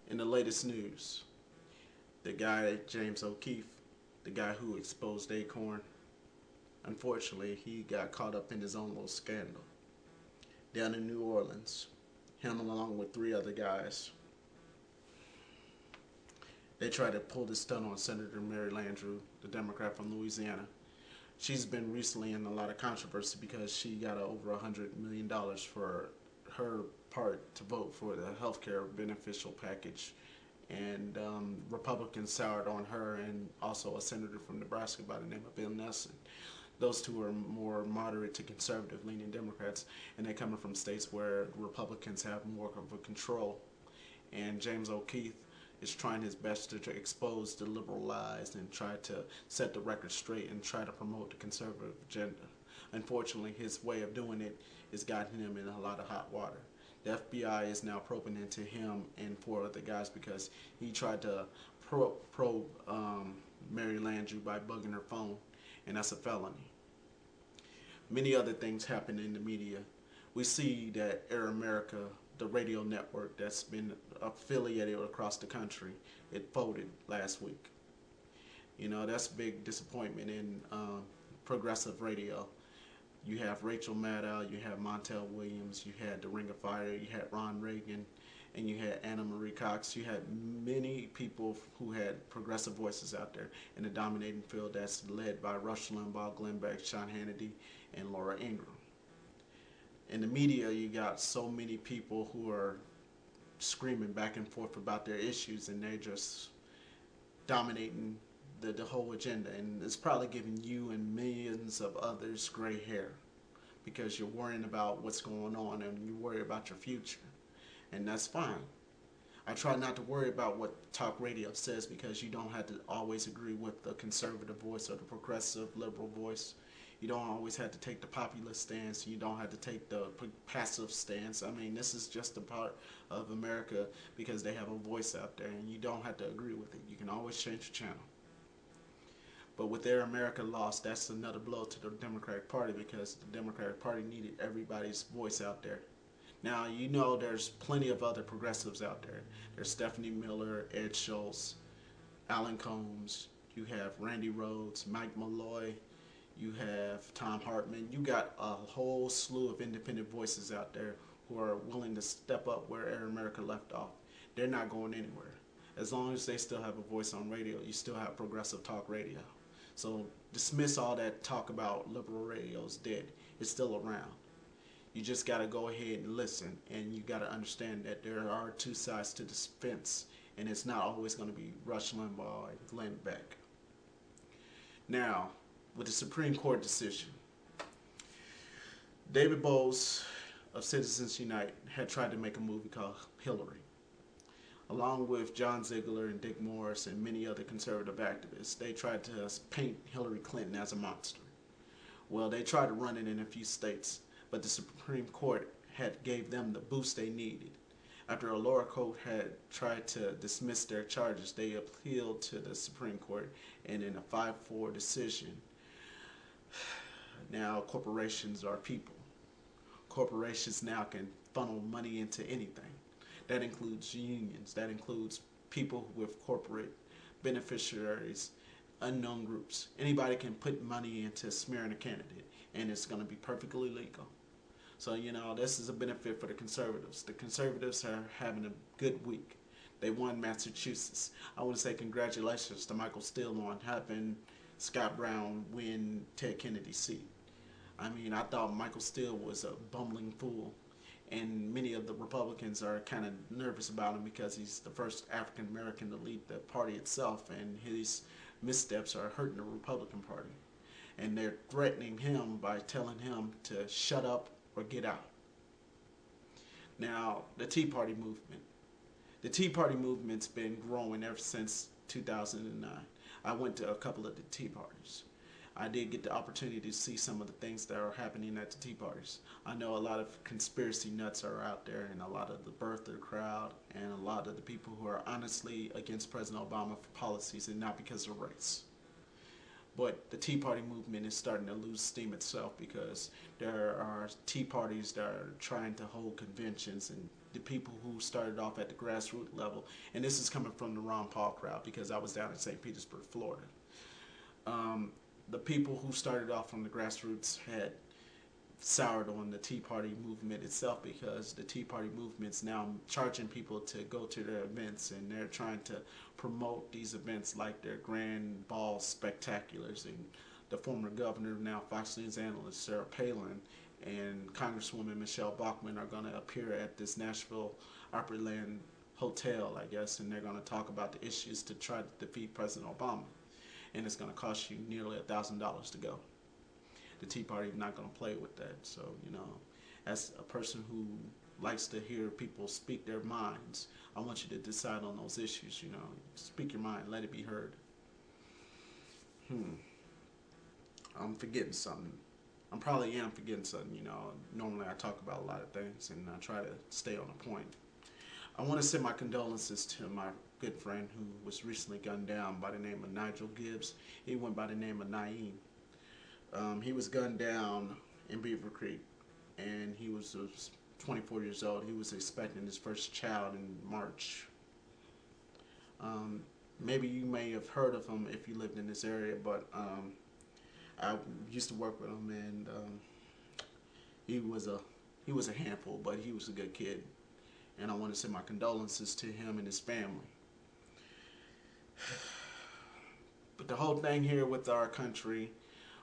In the latest news, the guy James O'Keefe, the guy who exposed ACORN, unfortunately he got caught up in his own little scandal down in New Orleans. Him along with three other guys. They tried to pull this stunt on Senator Mary Landrieu, the Democrat from Louisiana. She's been recently in a lot of controversy because she got over $100 million for her part to vote for the health care beneficial package. And Republicans soured on her and also a senator from Nebraska by the name of Bill Nelson. Those two are more moderate to conservative leaning Democrats, and they're coming from states where Republicans have more of a control. And James O'Keefe is trying his best to expose the liberal lies and try to set the record straight and try to promote the conservative agenda. Unfortunately, his way of doing it is gotten him in a lot of hot water. The FBI is now probing into him and four other guys because he tried to probe Mary Landrieu by bugging her phone, and that's a felony. Many other things happen in the media. We see that Air America, the radio network that's been affiliated across the country, it folded last week. You know, that's a big disappointment in progressive radio. You have Rachel Maddow, you have Montel Williams, you had the Ring of Fire, you had Ron Reagan, and you had Anna Marie Cox. You had many people who had progressive voices out there in the dominating field that's led by Rush Limbaugh, Glenn Beck, Sean Hannity, and Laura Ingraham. In the media, you got so many people who are screaming back and forth about their issues, and they're just dominating the whole agenda, and it's probably giving you and millions of others gray hair because you're worrying about what's going on and you worry about your future, and that's fine. I try not to worry about what talk radio says because you don't have to always agree with the conservative voice or the progressive liberal voice. You don't always have to take the populist stance. You don't have to take the passive stance. I mean, this is just a part of America because they have a voice out there, and you don't have to agree with it. You can always change the channel. But with Air America lost, that's another blow to the Democratic Party because the Democratic Party needed everybody's voice out there. Now, you know there's plenty of other progressives out there. There's Stephanie Miller, Ed Schultz, Alan Combs. You have Randy Rhodes, Mike Malloy. You have Tom Hartman. You got a whole slew of independent voices out there who are willing to step up where Air America left off. They're not going anywhere. As long as they still have a voice on radio, you still have progressive talk radio. So dismiss all that talk about liberal radio's dead. It's still around. You just got to go ahead and listen, and you got to understand that there are two sides to this fence, and it's not always going to be Rush Limbaugh and Glenn Beck. Now, with the Supreme Court decision, David Bowes of Citizens Unite had tried to make a movie called Hillary. Along with John Ziegler and Dick Morris and many other conservative activists, they tried to paint Hillary Clinton as a monster. Well, they tried to run it in a few states, but the Supreme Court had gave them the boost they needed. After a lower court had tried to dismiss their charges, they appealed to the Supreme Court, and in a 5-4 decision, now corporations are people. Corporations now can funnel money into anything. That includes unions, that includes people with corporate beneficiaries, unknown groups. Anybody can put money into smearing a candidate, and it's going to be perfectly legal. So, you know, this is a benefit for the conservatives. The conservatives are having a good week. They won Massachusetts. I want to say congratulations to Michael Steele on having Scott Brown win Ted Kennedy's seat. I mean, I thought Michael Steele was a bumbling fool, and many of the Republicans are kind of nervous about him because he's the first African American to lead the party itself, and his missteps are hurting the Republican Party. And they're threatening him by telling him to shut up or get out. Now, the Tea Party movement. The Tea Party movement's been growing ever since 2009. I went to a couple of the Tea Parties. I did get the opportunity to see some of the things that are happening at the Tea Parties. I know a lot of conspiracy nuts are out there, and a lot of the birther crowd, and a lot of the people who are honestly against President Obama for policies and not because of race. But the Tea Party movement is starting to lose steam itself because there are Tea Parties that are trying to hold conventions and the people who started off at the grassroots level, and this is coming from the Ron Paul crowd because I was down in St. Petersburg, Florida. Um, the people who started off from the grassroots had soured on the Tea Party movement itself because the Tea Party movement's now charging people to go to their events, and they're trying to promote these events like their grand ball spectaculars. And the former governor, now Fox News analyst Sarah Palin, and Congresswoman Michelle Bachmann are going to appear at this Nashville Opryland hotel, I guess, and they're going to talk about the issues to try to defeat President Obama. And it's going to cost you nearly $1,000 to go. The Tea Party is not going to play with that. So, you know, as a person who likes to hear people speak their minds, I want you to decide on those issues, you know. Speak your mind, let it be heard. I'm forgetting something. I probably am forgetting something, you know. Normally I talk about a lot of things and I try to stay on the point. I want to send my condolences to my good friend who was recently gunned down by the name of Nigel Gibbs. He went by the name of Naeem. He was gunned down in Beaver Creek, and he was 24 years old. He was expecting his first child in March. Maybe you may have heard of him if you lived in this area, but I used to work with him, and he was a handful, but he was a good kid, and I want to send my condolences to him and his family. But the whole thing here with our country,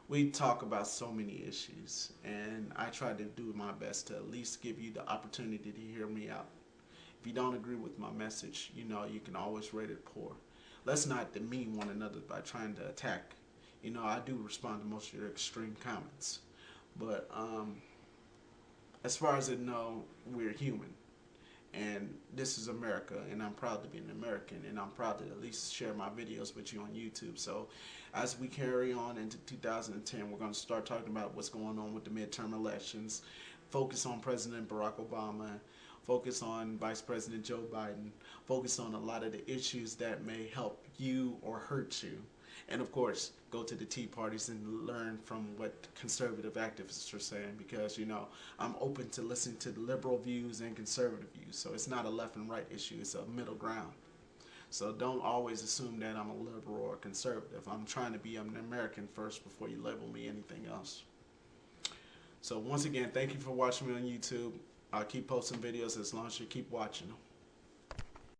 we talk about so many issues, and I try to do my best to at least give you the opportunity to hear me out. If you don't agree with my message, you know, you can always rate it poor. Let's not demean one another by trying to attack. You know, I do respond to most of your extreme comments, but as far as I know, we're human. And this is America, and I'm proud to be an American, and I'm proud to at least share my videos with you on YouTube. So as we carry on into 2010, we're going to start talking about what's going on with the midterm elections, focus on President Barack Obama, focus on Vice President Joe Biden, focus on a lot of the issues that may help you or hurt you. And of course, go to the tea parties and learn from what conservative activists are saying, because, you know, I'm open to listening to the liberal views and conservative views. So it's not a left and right issue, it's a middle ground. So don't always assume that I'm a liberal or a conservative. I'm trying to be an American first before you label me anything else. So once again, thank you for watching me on YouTube. I'll keep posting videos as long as you keep watching them.